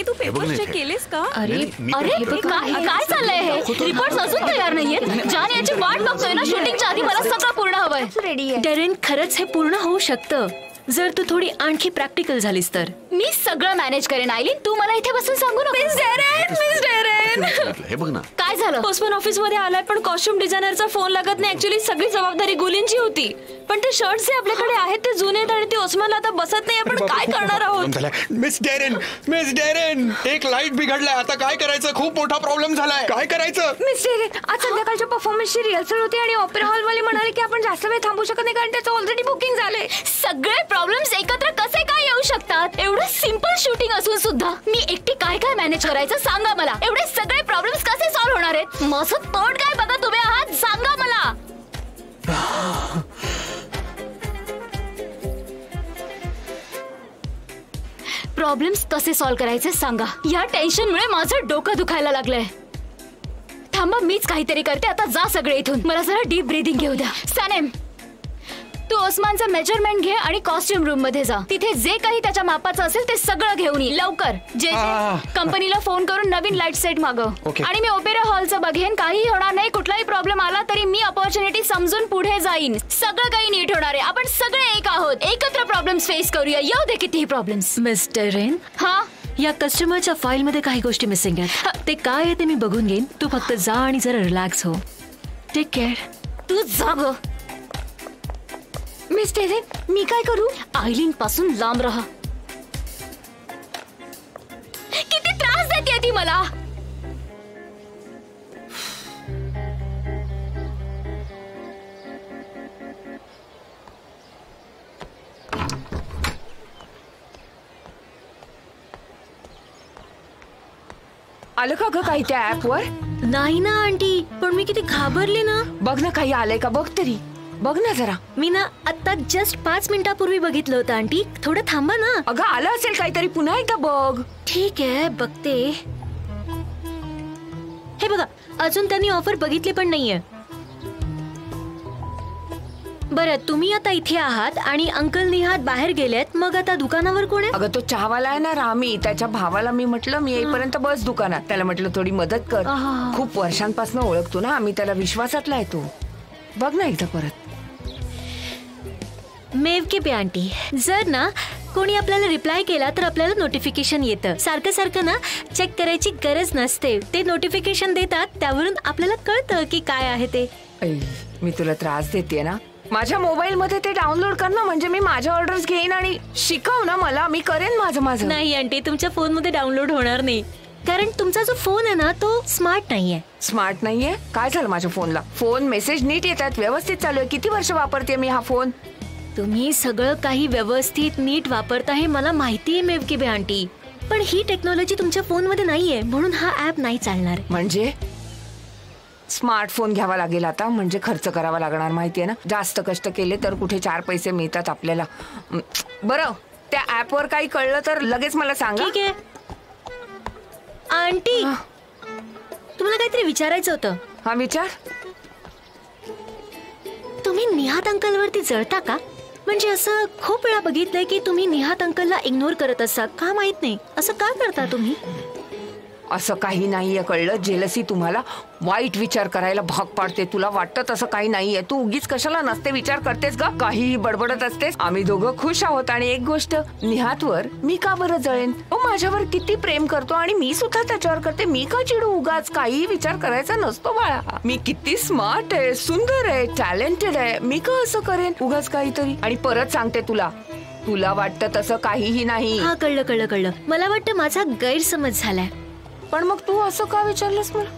तू पेपर चेक केलेस का? अरे काय चाललंय हे? रिपोर्ट अजून तयार नाहीये. जान याची वाट बघतोय ना. शूटिंगच्या आधी मला सगळं पूर्ण हवंय. रेडी आहे. डेरेन, खरंच हे पूर्ण होऊ शकतं जर तू थोडी आणखी प्रॅक्टिकल झालीस तर. मी सगळं मॅनेज करेन. आयलीन, तू मला इथे बसून सांगू नको. मिस डेरेन, हे बघ ना, काय झालं? पोस्टमॅन ऑफिस मध्ये आलाय, पण कॉस्ट्युम डिझायनरचा फोन लागत नाही. ऍक्च्युली सगळी जबाबदारी गुलींची होती, पण ते शर्ट्स जे आपल्याकडे आहेत ते जुने आहेत आणि ते ओस्मानला आता बसत नाही. आपण काय करणार आहोत? मिस डेरेन, एक लाईट बिघडलाय. आता काय करायचं? खूप मोठा प्रॉब्लेम झालाय. काय करायचं? मिस डेरेन, आज संध्याकाळच्या परफॉर्मन्सची रिहर्सल होती आणि ऑपेरा हॉल वाले म्हणाले की आपण जास्त वेळ थांबू शकत नाही, कारण त्याचं ऑलरेडी बुकिंग झालंय. सगळे प्रॉब्लेम्स एकत्र कसे काय येऊ शकतात? एवढं सिंपल शूटिंग असून सुद्धा मी एकटी काय काय मॅनेज करायचं सांगा मला. एवढे सगळे प्रॉब्लेम्स कसे सॉल्व्ह होणार आहेत? माझं तोंड काय बघा तुम्ही आहात, सांगा मला. प्रॉब्लेम्स कसे सॉल्व्ह करायचे सांगा. या टेन्शनमुळे माझं डोकं दुखायला लागलंय. थांबा, मीच काहीतरी करते. आता जा सगळे इथून. मला जरा डीप ब्रीदिंग घेऊ द्या. सनेम, तू ओस्मानचं मेजरमेंट घे आणि कॉस्ट्युम रूम मध्ये जा. तिथे जे काही त्याच्या मापाचं असेल ते सगळं घेऊन ये लवकर. जे कंपनीला फोन करून नवीन लाईट सेट मागव. आणि मी ओपेरा हॉलचं बघेन. काही होणार नाही. कुठलाही प्रॉब्लेम आला तरी मी अपॉर्च्युनिटी समजून पुढे जाईन. सगळं काही नीट होणार आहे. आपण सगळे एक आहोत. एकत्र प्रॉब्लेम्स फेस करूया. येऊ दे कितीही प्रॉब्लेम्स. मिस डेरेन, हा, या कस्टमरच्या फाईल मध्ये काही गोष्टी मिसिंग आहेत. ते काय आहे ते मी बघून घेईन. तू फक्त जा आणि जरा रिलॅक्स हो. Take care. तू जाग. मिस डेरेन, मी काय करू? आयलीन पासून लांब राहा. किती त्रास देते ती मला. आलं का ग काही त्या ऍप वर? नाही ना आंटी, पण मी किती घाबरले ना. बघ ना, काही आलंय का बघ तरी. बघ ना जरा. मी ना आता जस्ट 5 मिनिटापूर्वी बघितलं होतं आंटी. थोडं थांबा ना. अगं आलं असेल काहीतरी, पुन्हा एकदा बघ. ठीक आहे, बघते. हे बघा, अजून त्यांनी ऑफर बघितली पण नाहीये. बरं, तुम्ही आता इथे आहात आणि अंकल निहात बाहेर गेलेत. मग आता दुकानावर कोण आहे? अगं तो चहावाला आहे ना रामी, त्याच्या भावाला मी म्हटलं मी येईपर्यंत बस दुकानात. त्याला म्हटलं थोडी मदत कर. खूप वर्षांपासून ओळखतो ना आम्ही त्याला, विश्वासातला आहे तो. बघ ना एकदा परत. मेवके पे आंटी, जर ना कोणी आपल्याला रिप्लाय केला तर आपल्याला नोटिफिकेशन येतं. सारखं सारखं ना चेक करायची गरज नसते. ते नोटिफिकेशन देतात, त्यावरून आपल्याला कळतं की काय आहे ते. मी तुला त्रास देते ना. माझ्या मोबाईल मध्ये ते डाउनलोड कर ना, म्हणजे मी माझ्या ऑर्डर्स घेईन आणि शिकव ना मला. मी करेन माझं. नाही आंटी, तुमच्या फोन मध्ये डाउनलोड होणार नाही, कारण तुमचा जो फोन आहे ना तो स्मार्ट नाहीये. स्मार्ट नाहीये? काय झालं माझ्या फोनला? फोन मेसेज नीट येतात, व्यवस्थित चालू आहे. किती वर्ष वापरते मी हा फोन. तुम्ही सगळं काही व्यवस्थित नीट वापरता हे मला माहितीये मेवकी बे आंटी, पण ही टेक्नॉलॉजी तुमच्या फोनमध्ये नाहीये म्हणून हा ऍप नाही चालणार. म्हणजे स्मार्टफोन घ्यावा लागेल आता, म्हणजे खर्च करावा लागणार, माहितीये ना. जास्त कष्ट केले तर कुठे 4 पैसे मिळतात आपल्याला. बरं, त्या ऍपवर काही कळलं तर लगेच मला सांगा. ठीक आहे. आंटी, तुम्हाला काहीतरी विचारायचं होतं. हा, विचार. तुम्ही निहात अंकलवरती जळता का? म्हणजे असं खूप वेळा बघितलंय की तुम्ही निहात अंकलला इग्नोर करत असता. का माहित नाही, असं का करता तुम्ही? असं काही नाहीये, कळलं. जेलसी तुम्हाला वाईट विचार करायला भाग पाडते. तुला वाटतं तसं काही नाहीये. तू उगीच कशाला नसते विचार करतेस का? काहीही बडबडत असतेस. आम्ही दोघं खुश आहोत. आणि एक गोष्ट, निहातवर मी का बरं जळेन? तो माझ्यावर किती प्रेम करतो आणि मी सुद्धा त्याच्यावर करते. मी का चिडू उगाच? काही विचार करायचा नसतो बाळा. मी किती स्मार्ट आहे, सुंदर आहे, टॅलेंटेड आहे. मी का असं करेन उगाच काहीतरी? आणि परत सांगते तुला, तुला वाटतं तसं काहीही नाही. हा, कळलं कळलं कळलं. मला वाटतं माझा गैरसमज झालाय. पण मग तू असं का विचारलंस मला?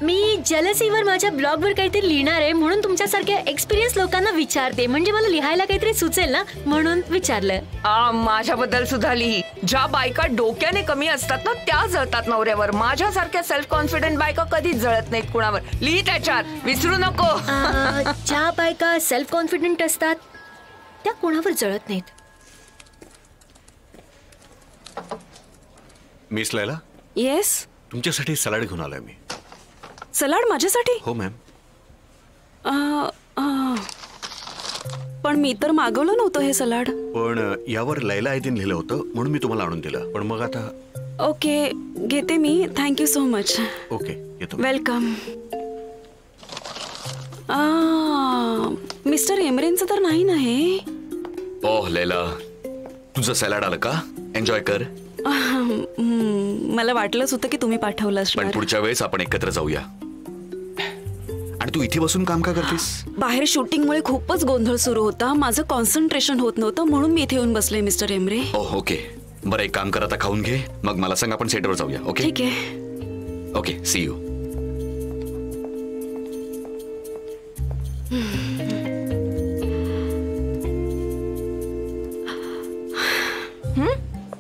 मी जेलसीवर माझ्या ब्लॉगवर काहीतरी लिहिणार आहे म्हणून तुमच्यासारख्या एक्सपिरियन्स लोकांना विचारते. म्हणजे मला लिहायला काहीतरी सुचेल ना, म्हणून विचारलं. माझ्याबद्दल सुद्धा लिही. ज्या बायका डोक्याने कमी असतात ना, त्या जळतात नवऱ्यावर. माझ्यासारख्या सेल्फ कॉन्फिडंट बायका कधीच जळत नाहीत कुणावर. लिही त्याच्यात, विसरू नको. ज्या बायका सेल्फ कॉन्फिडंट असतात त्या कुणावर जळत नाहीत. Miss Laila, yes. तुमच्यासाठी सलाड घेऊन आलोय मी. सलाड माझ्यासाठी? हो मॅम. पण मी तर मागवलं नव्हतं हे सलाड. पण यावर लैला आयदीन लिहिलं होतं म्हणून मी तुम्हाला आणून दिलं. पण मग आता. ओके, घेते मी. Thank you so much. ओके, येतो. वेलकम. मिस्टर एमरेनचं तर नाही ना हे? ओह लैला, तुझं सॅलड आलं का? एन्जॉय कर. मला वाटलंच होतं की तुम्ही पाठवलं पण असणार. पुढच्या वेळेस आपण एकत्र जाऊया. आणि तू इथे बसून काम का करतेस? बाहेर शूटिंगमुळे खूपच गोंधळ सुरू होता. माझं कॉन्सन्ट्रेशन होत नव्हतं म्हणून मी इथे येऊन बसले मिस्टर एमरे. ओह ओके, बरं एक काम कर, आता खाऊन घे, मग मला सांग, आपण सेटवर जाऊया. ओके ठीक आहे. Okay, see you.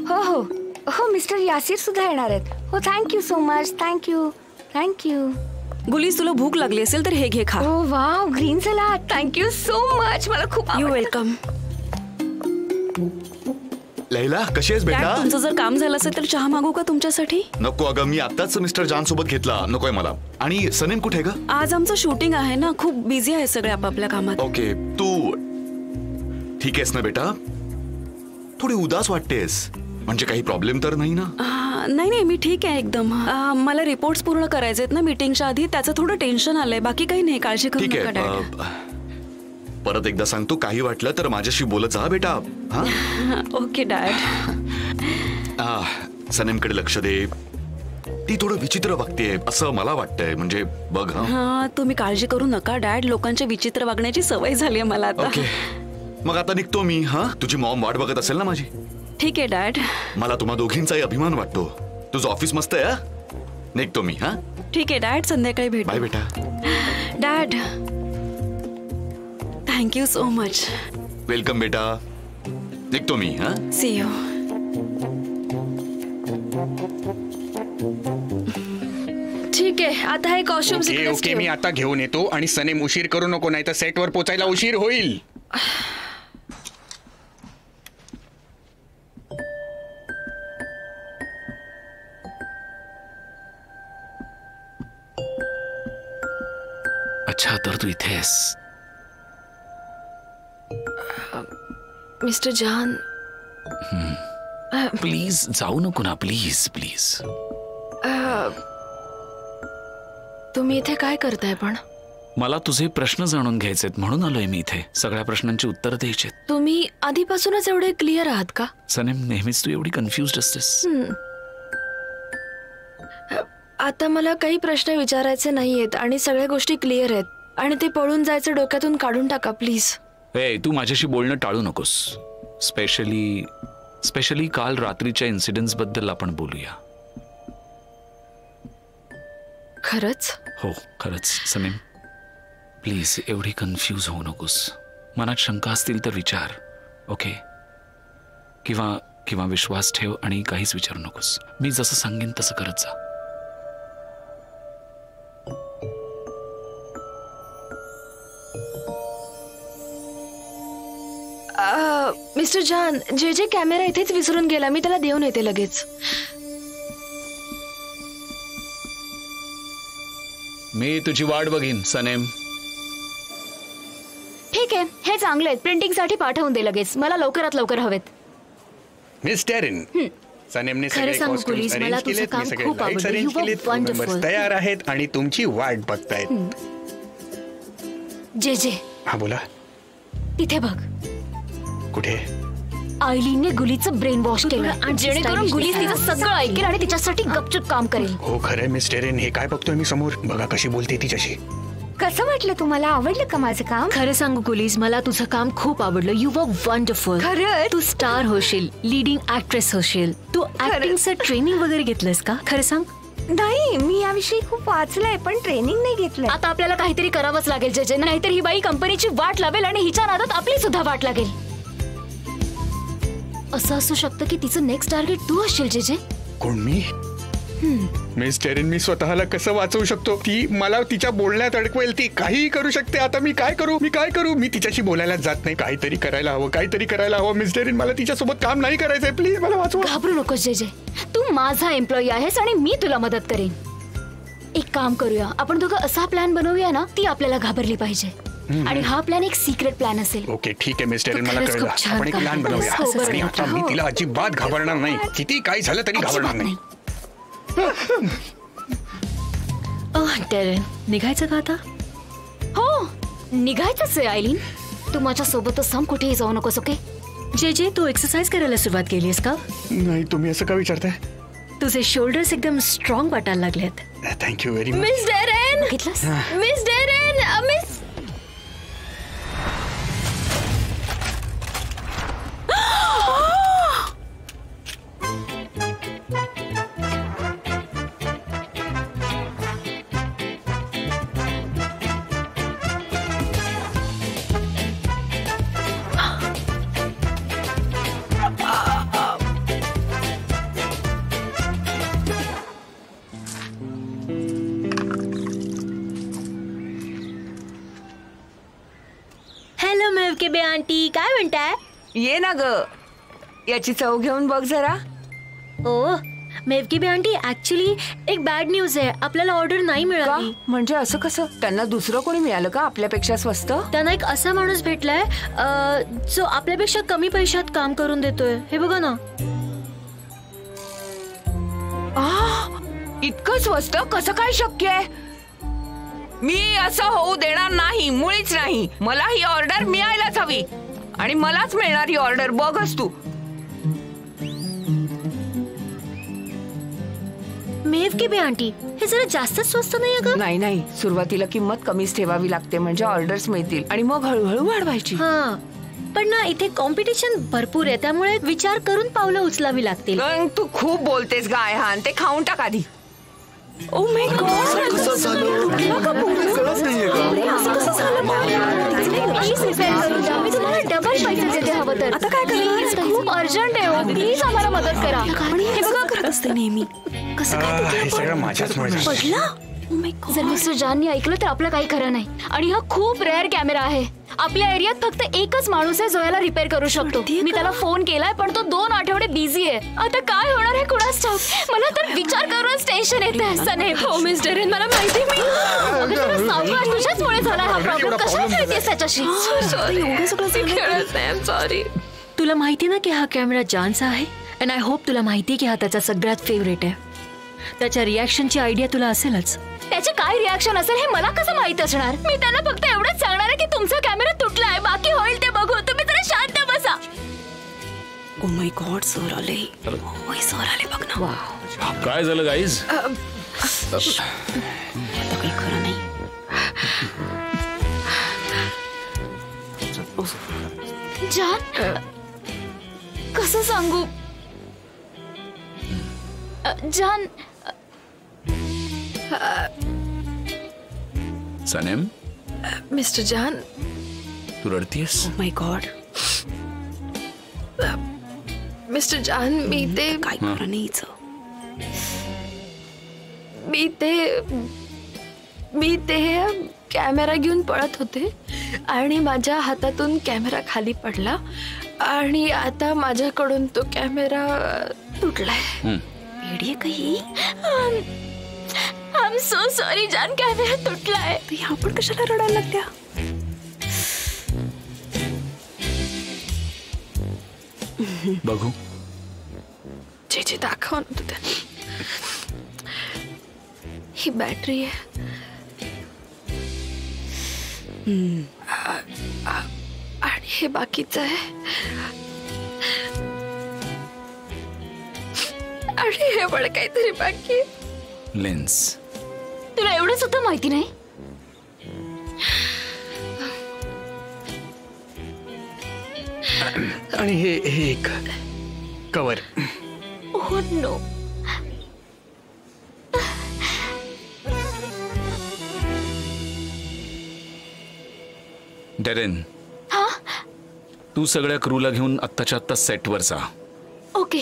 हो हो हो, मिस्टर यासिर सुद्धा येणार आहेत. हो, thank you so much. Thank you thank you. Guliz, तुला भूक लागली असेल तर हे घे, खा. Oh wow, green salad. Thank you so much. मला खूप यू वेलकम. लैला, कशी आहेस बेटा? तुमचं जर काम झालं असेल तर चहा मागू का तुमच्यासाठी? नको अगं, मी आताच मिस्टर जॉन सोबत घेतला. नकोय मला. आणि सनेम कुठे ग? आज आमचं शूटिंग आहे ना, खूप बिझी आहे सगळे आपापल्या कामात. ओके, तू ठीक आहेस ना बेटा? थोडी उदास वाटतेस, म्हणजे काही प्रॉब्लेम तर नाही ना? नाही नाही, मी ठीक आहे एकदम. मला रिपोर्ट्स पूर्ण करायचे आहेत ना मीटिंगच्या आधी, त्याचं थोडं टेन्शन आलंय. बाकी काही नाही, काळजी करू ठीक नका डॅड. आहे. परत एकदा सांगतो, काही वाटलं तर माझ्याशी बोलत जा बेटा. हा, ओके डॅड. सनेमकडे लक्ष दे. ती थोडं विचित्र वागतेय असं मला वाटतंय. म्हणजे बघ. हा, तुम्ही काळजी करू नका डॅड. लोकांच्या विचित्र वागण्याची सवय झाली आहे मला आता. ओके, मग आता निघतो मी. हा, तुझी मॉम वाट बघत असेल ना माझी? ठीक आहे डॅड. मला तुम्हा दोघींचाही अभिमान वाटतो. तुझं ऑफिस मस्त आहे. हा, निघतो मी. हा, ठीक आहे डॅड, संध्याकाळी भेटू. बाय बेटा. Dad, thank you so much. Welcome बेटा. निघतो मी. हा, सी यू. ठीक आहे, आता हे कॉस्ट्युम्स ओके ओके, मी आता घेऊन येतो. आणि सनेम, उशीर करू नको, नाही तर सेटवर पोचायला उशीर होईल. अच्छा, तर तू इथेस. मिस्टर जॉन, प्लीज जाऊ नको ना, प्लीज प्लीज. तुम्ही इथे काय करताय? पण मला तुझे प्रश्न जाणून घ्यायचेत म्हणून आलोय मी इथे. सगळ्या प्रश्नांची उत्तर द्यायची. तुम्ही आधीपासूनच एवढे क्लिअर आहात का? सनेम, नेहमीच तू एवढी कन्फ्युज्ड असतेस. आता मला काही प्रश्न विचारायचे नाहीयेत आणि सगळ्या गोष्टी क्लिअर आहेत. आणि ते पळून जायचं डोक्यातून काढून टाका प्लीज. ए, तू माझ्याशी बोलणं टाळू नकोस. स्पेशली काल रात्रीच्या इन्सिडेंट्स बद्दल आपण बोलूया. खरंच? हो, खरंच. सनेम, प्लीज एवढी कन्फ्यूज होऊ नकोस. मनात शंका असतील तर विचार, ओके? किंवा किंवा विश्वास ठेव आणि काहीच विचारू नकोस. मी जसं सांगेन तसं करत जा. मिस्टर जॉन, जे कॅमेरा इथेच विसरून गेला, मी त्याला देऊन येते लगेच. मी तुझी वाट बघीन सनेम. ठीक आहे, हे चांगले आहेत. प्रिंटिंग साठी पाठवून दे लगेच. मला लवकरात लवकर हवेत. मिस्टर इन सनेमने खरं सगळे सांगू, costumes पोलीस, arrange मला तुझं केलेत, काम मी सगळे खूप lights आवडलं. arrange You were केलेत, wonderful. members तयार आहेत आणि तुमची वाट बघतायत. जे हा बोला. तिथे बघ, कुठे? आयलीनने गुलीचं ब्रेन वॉश केलं थोडं जेणेकरून गुली तिचं सगळं ऐकेल आणि तिच्यासाठी गपचूप काम करेल. हो खरंय मिस्टर इन, हे काय बघतोय मी समोर. बघा कशी बोलते तिच्याशी. कसं वाटलं तुम्हाला? आवडलं का माझं काम? खरं सांगू कुलीस, मला तुझं काम खूप आवडलं. You were wonderful. खरंच? तू स्टार होशील, लिडिंग ऍक्ट्रेस होशील. तू ऍक्टिंगचं ट्रेनिंग वगैरे घेतलंस का? खरं सांग. नाही, मी याविषयी खूप वाचलंय पण ट्रेनिंग नाही घेतलंय. आता आपल्याला काहीतरी करावंच लागेल जे, नाहीतर ही बाई कंपनीची वाट लावेल आणि हिच्या नादात आपली सुद्धा वाट लागेल. असं असू शकतं की तिचं नेक्स्ट टार्गेट तू असशील जे. कोण मी? मिस्टर इन, मी स्वतःला कसं वाचवू शकतो? ती मला तिच्या बोलण्यात अडकवेल. ती काहीही करू शकते. आता मी काय करू? मी तिच्याशी बोलायला जात नाही. काहीतरी करायला हवं मिस्टर इन. मला तिच्यासोबत काम नाही करायचंय. प्लीज मला वाचवा. घाबरू नकोस जे, तू माझा एम्प्लॉई आहेस आणि मी तुला मदत करेन. एक काम करूया, आपण दोघं असा प्लॅन बनवूया ना, ती आपल्याला घाबरली पाहिजे. आणि हा प्लॅन एक सिक्रेट प्लॅन असेल. ओके ठीक आहे मिस्टर इन, मला खरंच कळलं. खूप छान आपण एक काम प्लॅन केलंस. बनवूया. हो, बरं. आणि आता मी तिला अजिबात घाबरणार नाही. किती काय झालं तरी घाबरणार नाही. टेरेन, निघायचं का आता? हो, निघायचंच आहे आयलीन. तू माझ्या सोबतच थांब, कुठेही जाऊ नकोस. ओके जे, तू एक्सरसाइज करायला सुरुवात केलीस का? नाही, तुम्ही असं का विचारताय? तुझे शोल्डर्स एकदम स्ट्रॉंग वाटायला लागलेत. Thank you very much. Miss Deren, बघितलंस? Miss Deren, miss. Hello Mevkibe aunty, काय म्हणताय? ये ना ग, याची चव घेऊन बघ जरा. ओ मेवकेबे आंटी, ऍक्च्युली एक बॅड न्यूज आहे. आपल्याला ऑर्डर नाही का? मिळाली. म्हणजे असं कसं? त्यांना दुसरं कोणी मिळालं का आपल्यापेक्षा स्वस्त? त्यांना एक असा माणूस भेटलाय जो आपल्यापेक्षा कमी पैशात काम करून देतोय. हे बघा ना. इतकं स्वस्त कसं काय शक्य आहे? मी असं होऊ देणार नाही, मुळीच नाही. मला ही ऑर्डर मिळायलाच हवी आणि मलाच मिळणार ही ऑर्डर. बघच तू. मेवकेबे आंटी, हे जरा जास्तच स्वस्त नाही अगं? नाही, सुरुवातीला किंमत कमीच ठेवावी लागते म्हणजे ऑर्डर्स मिळतील आणि मग हळूहळू वाढवायची. हा, पण ना इथे कॉम्पिटिशन भरपूर आहे, त्यामुळे विचार करून पावलं उचलावी लागतील. तू खूप बोलतेस गाय. हा, ते खाऊन टाक आधी. ओ माय गॉड, कसं झालं? कळत नाहीये का? मी तुम्हाला डबल पैसे देते हवं तर. आता काय करेल? खूप अर्जंट आहे. प्लीज आम्हाला मदत करा. हे बघा, करत असते नेहमी. कसं हे सगळं माझ्याचमुळे झालं. पडलं. जर मिस्टर जाननी ऐकलं तर आपलं काही खरं नाही. आणि हा खूप रेअर कॅमेरा आहे. आपल्या एरियात फक्त एकच माणूस आहे जो याला रिपेअर करू शकतो. मी त्याला फोन केलाय पण तो 2 आठवडे बिझी आहे. आता काय होणार आहे कुणास ठाऊक. मला तर विचार करूनच टेन्शन येते. सनेम, हो मिस डेरेन, मला माहिती. अगं तुला सावकाश तुझ्याचमुळे झाला हा प्रॉब्लेम. कशाला खेळतेस त्याच्याशी? एवढं सगळं खेळत नाही. सॉरी. तुला माहिती ना की हा कॅमेरा जानचा आहे. अँड आय होप तुला माहिती की हा त्याचा सगळ्यात फेवरेट आहे. त्याच्या रिॲक्शनची आयडिया तुला असेलच. त्याचे काय रिॲक्शन असेल हे मला कसं माहित असणार? मी त्याला फक्त एवढंच सांगणार आहे की तुमचा कॅमेरा तुटलाय. बाकी होईल ते बघू. तुम्ही जरा शांत बसा. ओ माय गॉड, सर आले. ओय सर आले, बघ ना. काय झालं गाईज? आता काही खरं नाही. जान, कसं सांगू? जान, सनेम, मिस्टर जान, तू रडतीयस? Oh my God. Mister Can मी ते काय खरं नाही हिचं. मी ते कॅमेरा घेऊन पळत होते आणि माझ्या हातातून कॅमेरा खाली पडला आणि आता माझ्याकडून तो कॅमेरा तुटलाय. येडी आहे काही. I am so sorry Can, camera तुटलाय. ह्या पण कशाला रडायला लागल्या. बघू. जे दाखव ना तू. ही बॅटरी आहे. आणि हे बाकीचं आहे. आणि हे पण काहीतरी बाकी. लेन्स. तुला एवढं सुद्धा माहिती नाही. आणि हे एक कवर. Oh no. डेरेन, तू सगळ्या क्रूला घेऊन आत्ताच्या आत्ता सेटवर जा. ओके.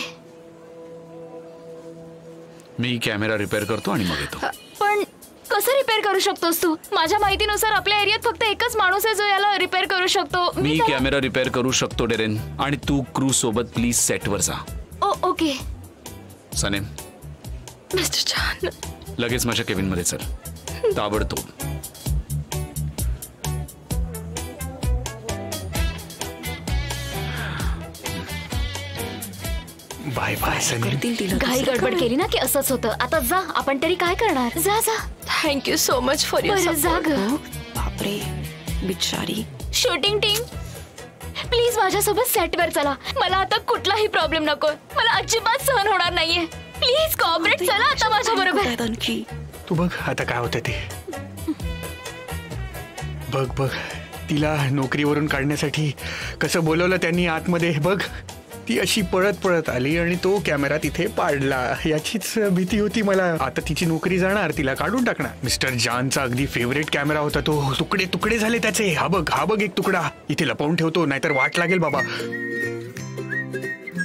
मी कॅमेरा रिपेअर करतो आणि मग येतो. पण कसं रिपेअर करू शकतोस तू? माझ्या माहितीनुसार आपल्या एरियात फक्त एकच माणूस आहे जो याला रिपेअर करू शकतो. मी कॅमेरा रिपेअर करू शकतो डेरेन, आणि तू क्रू सोबत प्लीज सेटवर जा. ओके. सनेम, मिस्टर जान, लगेच माझ्या केबिन मध्ये चल, ताबडतोब. बाय बाय सनी. घाई गडबड केली ना की असंच होतं. आता जा, आपण तरी काय करणार. जा जा. Thank you so much for your बरं जा ग. बापरे बिचारी. शूटिंग टीम प्लीज माझ्यासोबत सेटवर चला. मला आता कुठलाही प्रॉब्लेम नको. मला अजिबात सहन होणार नाहीये. प्लीज कॉपरेट चला आता माझ्या बरोबर. आणखी तू बघ आता काय होतं ते. बघ बघ तिला नोकरीवरून काढण्यासाठी कसं बोलवलं त्यांनी आतमध्ये. बघ ती अशी पळत पळत आली आणि तो कॅमेरा तिथे पाडला. याचीच भीती होती मला. आता तिची नोकरी जाणार, तिला काढून टाकणार. मिस्टर जानचा अगदी फेवरेट कॅमेरा होता तो. तुकडे तुकडे झाले त्याचे. हा बघ एक तुकडा इथे लपवून ठेवतो, नाहीतर वाट लागेल बाबा.